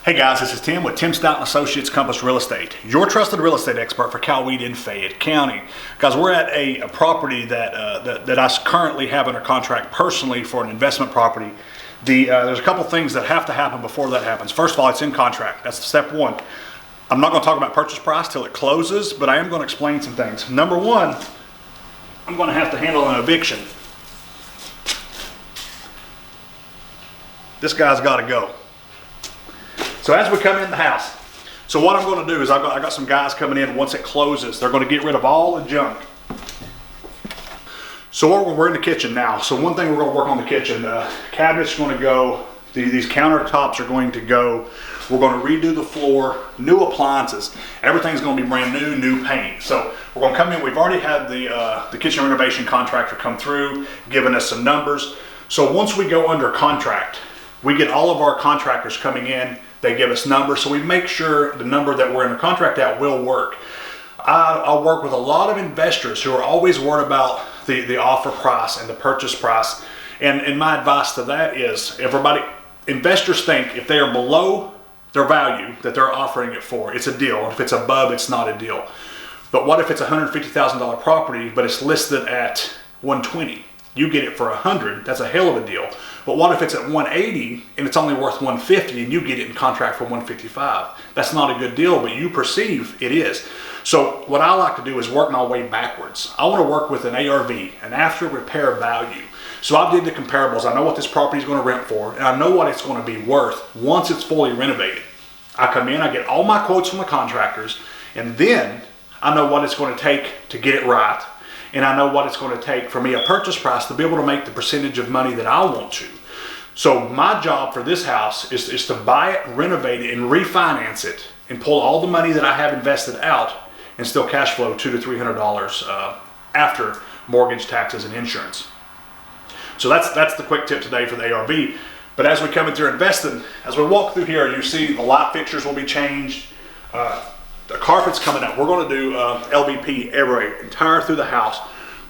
Hey guys, this is Tim with Tim Stout & Associates Compass Real Estate, your trusted real estate expert for Coweta in Fayette County. Guys, we're at a property that I currently have under contract personally for an investment property. There's a couple things that have to happen before that happens. First of all, it's in contract. That's step one. I'm not going to talk about purchase price till it closes, but I am going to explain some things. Number one, I'm going to have to handle an eviction. This guy's got to go. So as we come in the house, so what I'm going to do is I got some guys coming in. Once it closes, they're going to get rid of all the junk. So we're in the kitchen now. So one thing we're going to work on the kitchen. Cabinets are going to go. These countertops are going to go. We're going to redo the floor, new appliances. Everything's going to be brand new, new paint. So we're going to come in. We've already had the kitchen renovation contractor come through, giving us some numbers. So once we go under contract, we get all of our contractors coming in. They give us numbers, so we make sure the number that we're in a contract at will work. I work with a lot of investors who are always worried about the offer price and the purchase price. And my advice to that is, investors think if they are below their value that they're offering it for, it's a deal. If it's above, it's not a deal. But what if it's a $150,000 property, but it's listed at $120,000? You get it for $100,000, that's a hell of a deal. But what if it's at $180,000 and it's only worth $150,000 and you get it in contract for $155,000? That's not a good deal, but you perceive it is. So what I like to do is work my way backwards. I want to work with an ARV, an after repair value. So I did the comparables. I know what this property is going to rent for, and I know what it's going to be worth once it's fully renovated. I come in, I get all my quotes from the contractors, and then I know what it's going to take to get it right. And I know what it's going to take for me, a purchase price, to be able to make the percentage of money that I want to. So my job for this house is to buy it, renovate it, and refinance it, and pull all the money that I have invested out and still cash flow $200 to $300 after mortgage, taxes, and insurance. So that's the quick tip today for the ARV. But as we come in through investing, as we walk through here, you see the light fixtures will be changed. The carpet's coming up. We're going to do LVP entire through the house.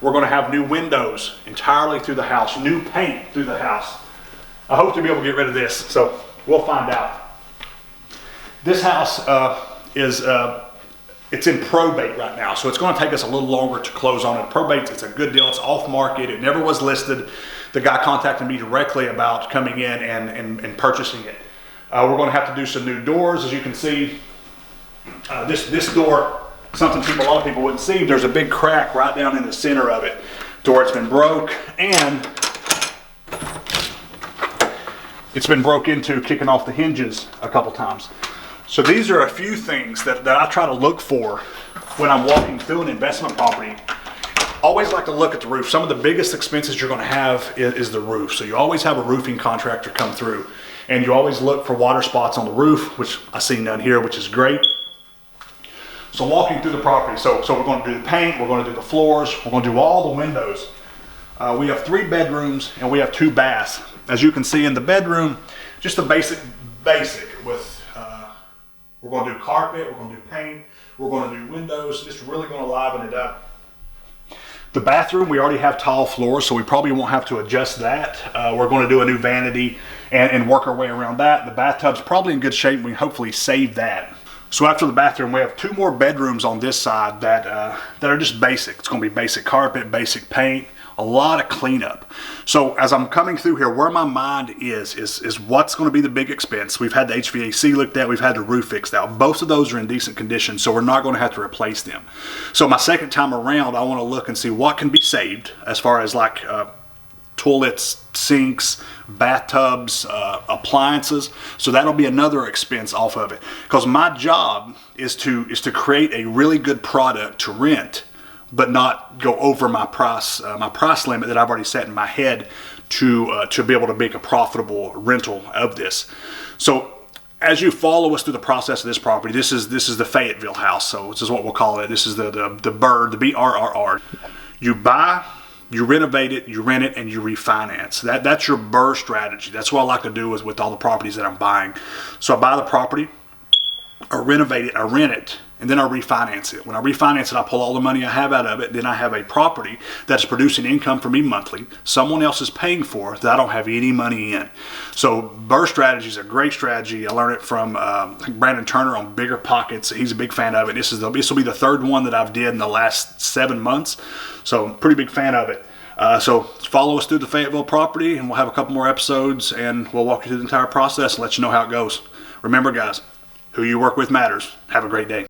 We're going to have new windows entirely through the house, new paint through the house. I hope to be able to get rid of this, so we'll find out. This house it's in probate right now, so it's going to take us a little longer to close on it. Probate, it's a good deal. It's off market. It never was listed. The guy contacted me directly about coming in and purchasing it. We're going to have to do some new doors, as you can see. This door, something a lot of people wouldn't see, there's a big crack right down in the center of it to where it's been broke, and it's been broke into, kicking off the hinges a couple times. So these are a few things that I try to look for when I'm walking through an investment property. Always like to look at the roof. Some of the biggest expenses you're going to have is the roof. So you always have a roofing contractor come through, and you always look for water spots on the roof, which I see none here, which is great. So walking through the property, so we're going to do the paint, we're going to do the floors, we're going to do all the windows. We have 3 bedrooms and we have 2 baths. As you can see in the bedroom, just a basic with, we're going to do carpet, we're going to do paint, we're going to do windows, just really going to liven it up. The bathroom, we already have tile floors, so we probably won't have to adjust that. We're going to do a new vanity and work our way around that. The bathtub's probably in good shape, we hopefully save that. So after the bathroom, we have 2 more bedrooms on this side that are just basic. It's going to be basic carpet, basic paint, a lot of cleanup. So as I'm coming through here, where my mind is what's going to be the big expense. We've had the HVAC looked at, we've had the roof fixed out. Both of those are in decent condition, so we're not going to have to replace them. So my second time around, I want to look and see what can be saved as far as like toilets, sinks, bathtubs, appliances. So that'll be another expense off of it. Because my job is to create a really good product to rent, but not go over my price limit that I've already set in my head to be able to make a profitable rental of this. So as you follow us through the process of this property, this is the Fayetteville house. So this is what we'll call it. This is the BRRRR, the BRRR. You buy, you renovate it, you rent it, and you refinance. That's your BRRRR strategy. That's what I like to do with all the properties that I'm buying. So I buy the property, I renovate it, I rent it, and then I refinance it. When I refinance it, I pull all the money I have out of it. Then I have a property that's producing income for me monthly. Someone else is paying for that I don't have any money in. So BRRRR strategy is a great strategy. I learned it from Brandon Turner on Bigger Pockets. He's a big fan of it. This will be the third one that I've did in the last 7 months. So pretty big fan of it. So follow us through the Fayetteville property, and we'll have a couple more episodes, and we'll walk you through the entire process and let you know how it goes. Remember, guys, who you work with matters. Have a great day.